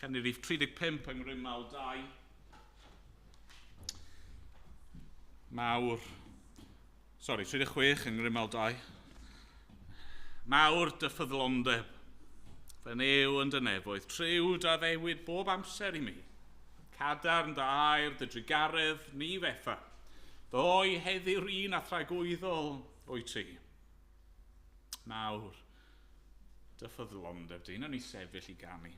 Canu rhif 35 yng ngrymal 2. Mawr, 36 yng ngrymal 2. Mawr dy ffyddlondeb, fy new yn dy nefoedd, triwd a ddewyd bob amser i mi. Cadarn dy air, dy drigaredd, ni fetha. Ddoi heddiw'r un a thragwyddol o'i ti. Mawr, dy ffyddlondeb di, na ni sefyll i ganu.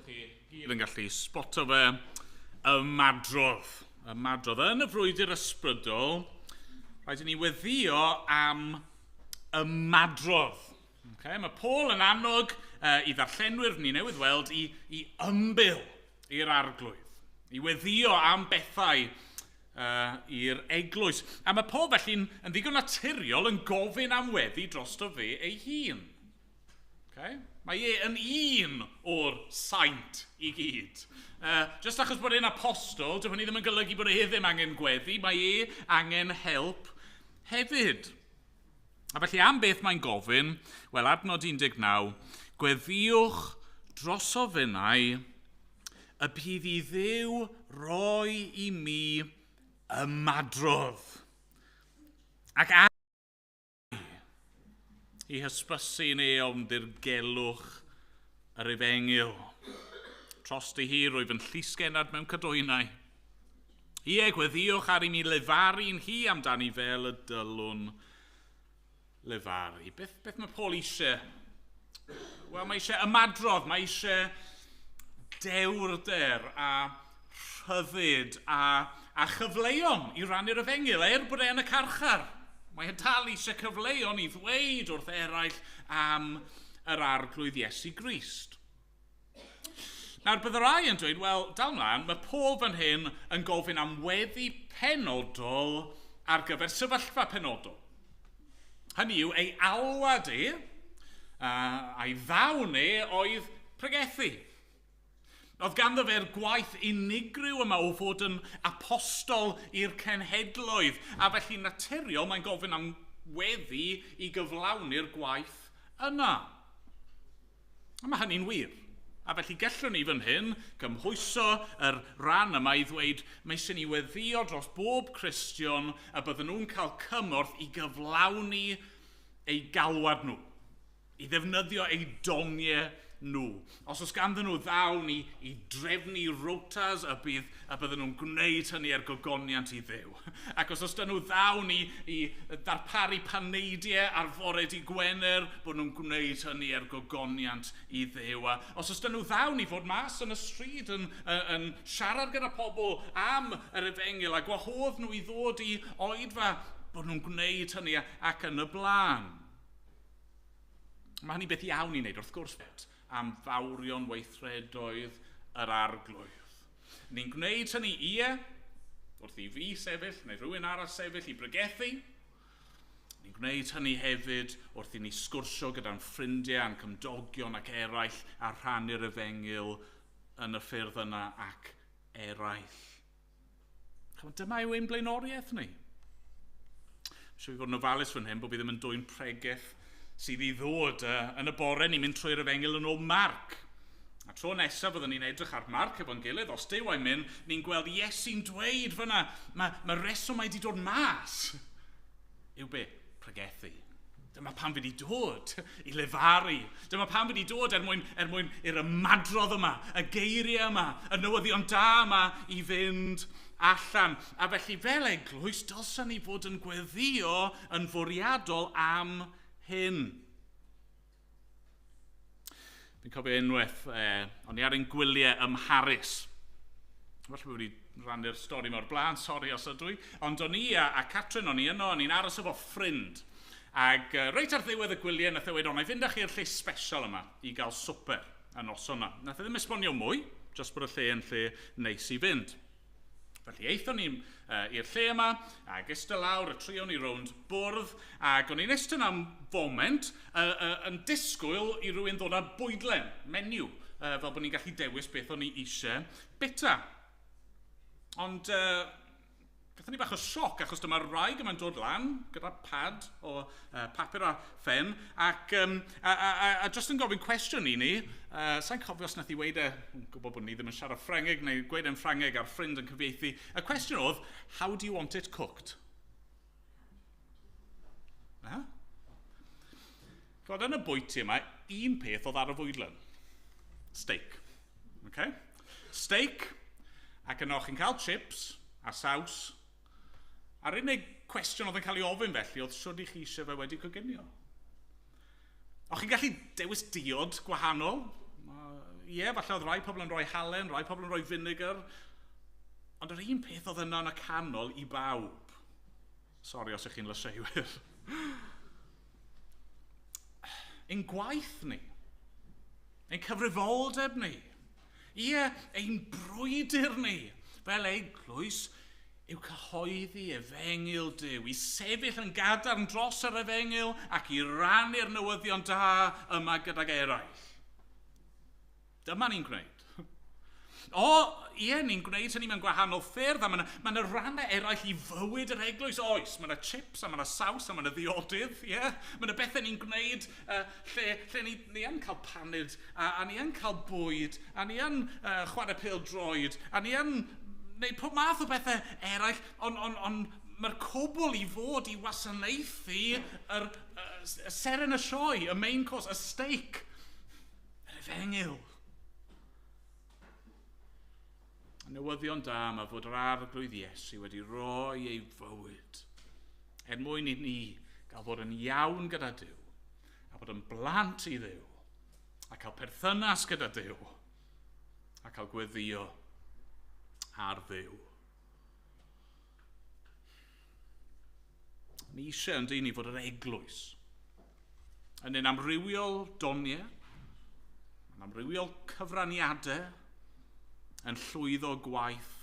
chi gyd yn gallu spoto fe ymadrodd. Yn y frwydr ysbrydol, rhaid i ni weddio am ymadrodd. Okay? Mae Paul yn annog i ddarllenwyr ni newydd weld i ymbil i'r arglwydd, i weddio am bethau i'r eglwys. A mae Paul felly'n ddigon naturiol yn gofyn am weddi drosto fe ei hun. Okay? Mae yn un o'r saint i gyd. Just achos bod e'n apostol, dyma ni ddim yn golygu bod e ddim angen gweddi, mae angen help hefyd. A felly am beth mae'n gofyn, wel adnod 19, gweddiwch dros ofynnau y bydd i Dduw roi i mi ymadrodd ac i hysbysu ni o'n dirgelwch yr Efengyl. Trost i hi rwyf yn llusgennad mewn cadwynau. I gweddiwch ar i mi lefaru'n hi amdani fel y dylwn lefaru. Beth mae Paul eisiau? Wel, mae eisiau ymadrodd, mae eisiau dewrder a rhyddid a chyfleuon i rannu'r Efengyl, bod e'n y carchar. Mae dal eisiau cyfleuon i ddweud wrth eraill am yr arglwydd Iesu Grist. Nawr, bydd y rai yn dweud, wel, dal mlaen, mae Paul fan hyn yn gofyn am weddi penodol ar gyfer sefyllfa penodol. Hynny yw, ei alwad a'i ddawn oedd pregethu. Oedd ganddo fe'r gwaith unigryw yma o fod yn apostol i'r cenhedloedd, a felly naturiol mae'n gofyn am weddi i gyflawni'r gwaith yna. A mae hynny'n wir. A felly gallwn ni fan hyn gymhwyso yr ran yma i ddweud mae eisiau ni weddio dros bob Cristion a bydden nhw'n cael cymorth i gyflawni eu galwad nhw, i ddefnyddio eu doniau nhw. Os oes ganddyn nhw ddawn i drefnu rotas a bydden nhw'n gwneud hynny ar gogoniant i Dduw. Ac os oes dyn nhw ddawn i ddarparu paneidiau ar fore di Gwener, bod nhw'n gwneud hynny ar gogoniant i Dduw. Os oes dyn nhw ddawn i fod mas yn y stryd yn siarad gyda pobl am yr Efengyl a gwahodd nhw i ddod i oedfa, bod nhw'n gwneud hynny ac yn y blaen. Mae hynny beth iawn i wneud wrth gwrs am fawrion weithredoedd yr arglwydd. Ni'n gwneud hynny wrth i fi sefyll neu rhywun arall sefyll i bregethu. Ni'n gwneud hynny hefyd wrth i ni sgwrsio gyda'n ffrindiau a'n cymdogion ac eraill a rhannu'r Efengyl yn y ffyrdd yna ac eraill. Dyma yw ein blaenoriaeth ni. Eisiau fi fod yn ofalus fan hyn bod fi ddim yn dwy'n pregeth sydd i ddod yn y bore ni'n mynd trwy'r Efengyl yn ôl Marc. A tro nesaf byddwn ni'n edrych ar Marc efo'n gilydd, os Duw a'n mynd, ni'n gweld Iesu'n dweud fyna, mae reswm mae wedi dod mas. Yw be? Pregethu. Dyma pan fi wedi dod i lefaru. Dyma pan fi wedi dod mwyn i'r ymadrodd yma, y geiriau yma, y newyddion da yma i fynd allan. A felly fel eglwys, dylswn ni fod yn gweddio yn fwriadol am hyn. Fi'n cofio unwaith, o'n i ar ein gwyliau ymharus. Falle bod wedi rannu'r stori mor blaen, sori os ydw i. Ond o'n i a Catrin o'n i'n aros efo ffrind. Ac reit ar ddiwedd y gwyliau, nath e weud, o'n i fynd â chi'r lle special yma i gael swper y noson yna. Nath e ddim esbonio mwy, jyst bod y lle yn lle neis i fynd. Felly eithon ni i'r lle yma, ac eistedd lawr, y trio ni rownd bwrdd, ac o'n i'n eistedd am foment yn disgwyl i rywun ddod â bwydlen, menu, fel bod ni'n gallu dewis beth o'n i eisiau bita. Ond gathon ni bach o sioc, achos dyma'r wraig yma'n dod lan gyda pad o papur a ffen, ac a just yn gofyn cwestiwn i ni, sa'n cofio os nath i weid gwybod bod ni ddim yn siarad Ffrangeg, neu gweud yn Ffrangeg a'r ffrind yn cyfieithu. Y cwestiwn oedd, how do you want it cooked? Gwyd yn y bwyty yma, un peth oedd ar y fwydlen. Steak. Okay? Steak, ac yno chi'n cael chips a saws. A'r unig cwestiwn oedd yn cael ei ofyn felly oedd siwr i chi eisiau fe wedi coginio. O'ch chi'n gallu dewis diod gwahanol. falle oedd rai pobl yn rhoi halen, rai pobl yn rhoi vinegar, ond yr un peth oedd yna yn y canol i bawb. Sori os ych chi'n lyseiwyr. Ein gwaith ni, ein cyfrifoldeb ni, ein brwydyr ni, fel eglwys, yw cyhoeddi efengyl Duw, i sefyll yn gadarn dros yr efengyl ac i rannu'r newyddion da yma gydag eraill. Dyma ni'n gwneud. Ni'n gwneud hynny mewn gwahanol ffyrdd, a mae yna rannau eraill i fywyd yr eglwys, oes. Mae yna chips, a mae yna saws, a mae yna ddiodydd, Mae yna bethau ni'n gwneud lle ni yn cael paned, a ni yn cael bwyd, a ni yn chwarae pêl-droed, a ni yn wneud pob math o bethau eraill, ond mae'r cwbl i fod i wasanaethu y seren y sioe, y main course, y steak, yr efengyl. Y newyddion da yma fod yr arglwydd Iesu wedi rhoi ei fywyd mwyn i ni gael fod yn iawn gyda Duw, a bod yn blant i Dduw, a cael perthynas gyda Duw, a cael gweddio ar Dduw. Ni eisiau yn dyn ni fod yr eglwys yn un amrywiol doniau, yn amrywiol cyfraniadau, yn llwyddo gwaith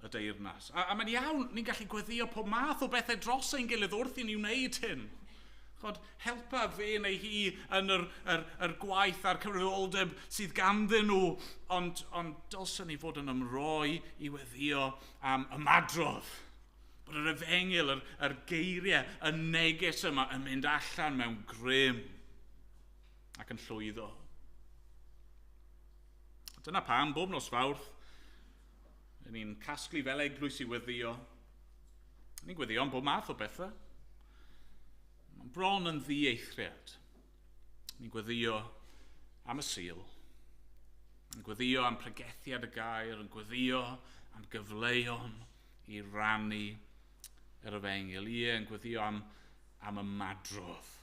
y deyrnas. A mae'n iawn, ni'n gallu gweddio pob math o bethau dros ein gilydd wrth i ni wneud hyn. Chod, helpa fe neu hi yn yr gwaith a'r cyfrifoldeb sydd ganddyn nhw, ond dylsyn ni fod yn ymroi i weddio am ymadrodd. Bod yr efengyl, yr geiriau, y neges yma yn mynd allan mewn grym ac yn llwyddo. Dyna pam, bob nos Fawrth, ni'n casglu fel eglwys i weddio. Ni'n gweddio am bob math o bethau. Mae'n bron yn ddieithriad. Ni'n gweddio am y Sul. Ni'n gweddio am pregethiad y gair, yn gweddio am gyfleon i rannu yr efengyl. Yn gweddio am ymadrodd.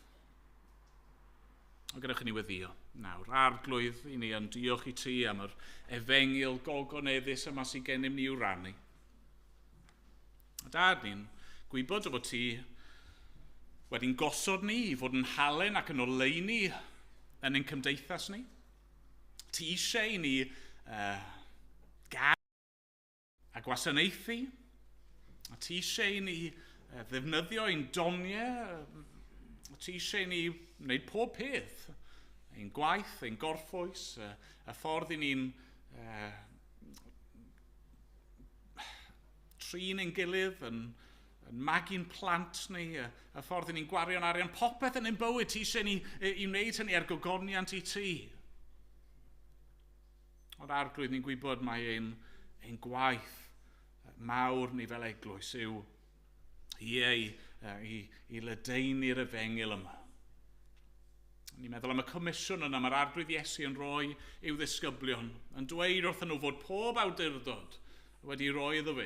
O gyda chi ni weddio. Nawr, arglwydd i ni yn diolch i ti am yr efengyl gogoneddus yma sy'n gennym ni i'w rannu. A dad, ni'n gwybod o bod ti wedi'n gosod ni i fod yn halen ac yn oleuni yn ein cymdeithas ni. Ti eisiau i ni gael a gwasanaethu. A ti eisiau i ni ddefnyddio ein doniau. Ti eisiau i ni wneud pob peth. Ein gwaith, ein gorffwys, y ffordd i ni'n trin ein gilydd, yn magu'n plant ni, y ffordd i ni'n gwario'n arian, popeth yn ein bywyd, ti eisiau ni i wneud hynny ar gogoniant i ti. Ond arglwydd ni'n gwybod mae ein gwaith mawr ni fel eglwys yw i ledaenu'r efengyl yma. Ni'n meddwl am y comisiwn yna mae'r arglwydd Iesu yn rhoi i'w ddisgyblion, yn dweud wrthyn nhw fod pob awdurdod wedi rhoi iddo fe,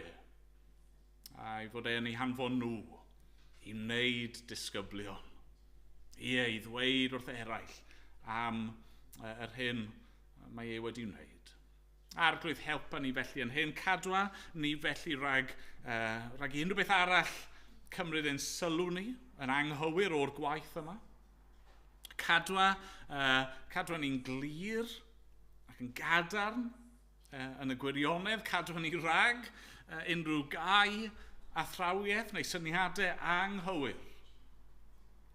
a i fod e'n ei hanfon nhw i wneud disgyblion. I ddweud wrth eraill am yr hyn mae ei wedi wneud. Arglwydd helpa ni felly yn hyn, cadwa ni felly rhag unrhyw beth arall cymryd ein sylw ni yn anghywir o'r gwaith yma. Cadwa ni'n glir ac yn gadarn yn y gwirionedd, cadwa ni rhag unrhyw gau athrawiaeth neu syniadau anghywir.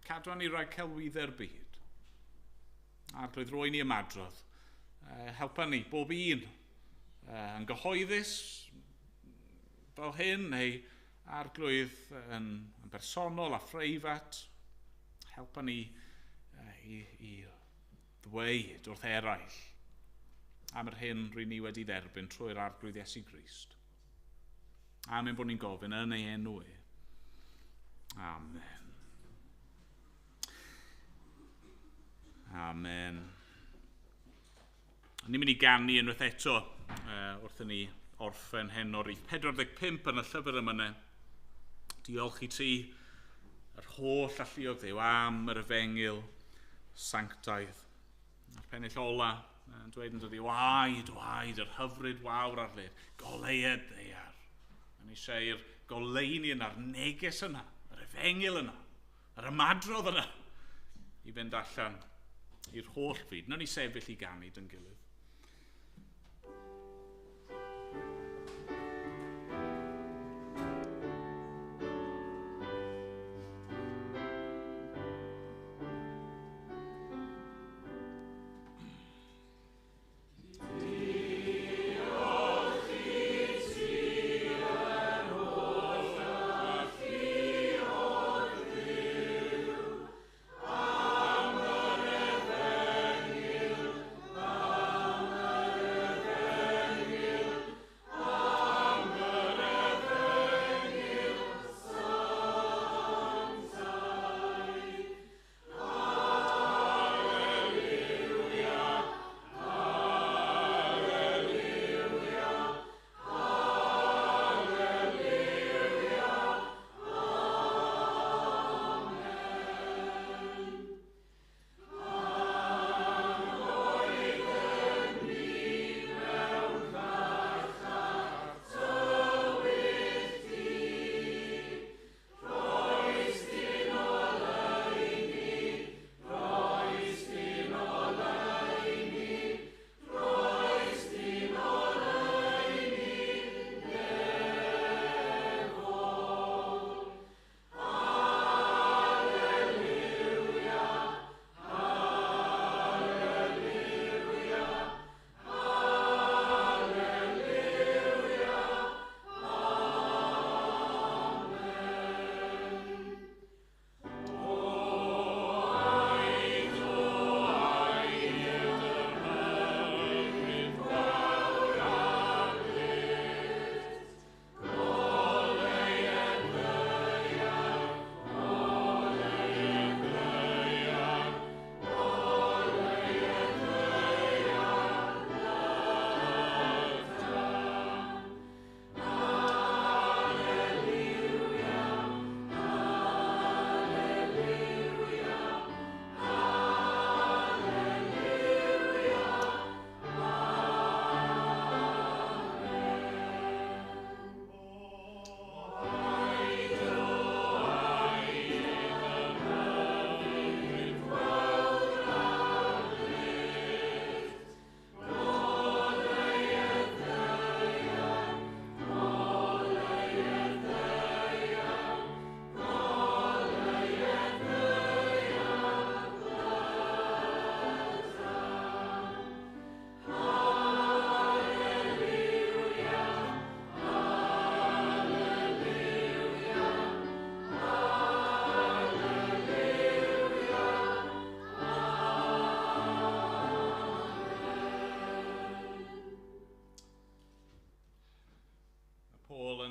Cadwa ni rhag celwyddau'r byd. Arglwydd roi ni ymadrodd. Helpa ni, bob un, yn gyhoeddus fel hyn, neu arglwydd yn bersonol a phreifat. Helpa ni i ddweud wrth eraill am yr hyn rydyn ni wedi dderbyn trwy'r arglwydd Iesu Grist. Amen bod ni'n gofyn yn ei enw e. Amen. Amen. Ni'n mynd i ganu unwaith eto wrth ni orffen hyn o'r 45 yn y llyfr yma. Diolch i ti, yr holl alluoedd Dduw am yr efengyl sanctaidd. A'r pennill ola Yn dweud yn dod i waed, yr hyfryd wawr ar le. Goleued ddeiar. Yn eisiau'r goleuni yna, yr neges yna, yr efengil yna, yr ymadrodd yna, i fynd allan i'r holl fyd. Nw'n ni sefyll i ganu dyn gilydd.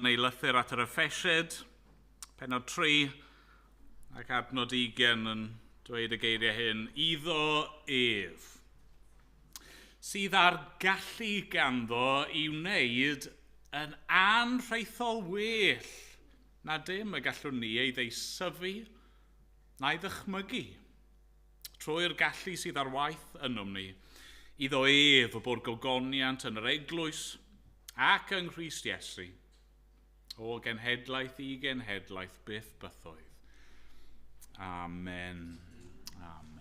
yn ei lythyr at yr Effesiaid, pennod 3 ac adnod 20 yn dweud y geiriau hyn, iddo ef, sydd ar gallu ganddo i wneud yn anrheithol well na dim y gallwn ni ei ddeisyfu na'i ddychmygu. Trwy'r gallu sydd ar waith ynom ni, iddo ef y bod gogoniant yn yr eglwys ac yng Nghrist Iesu, o genhedlaeth i genhedlaeth byth bythoedd. Amen. Amen.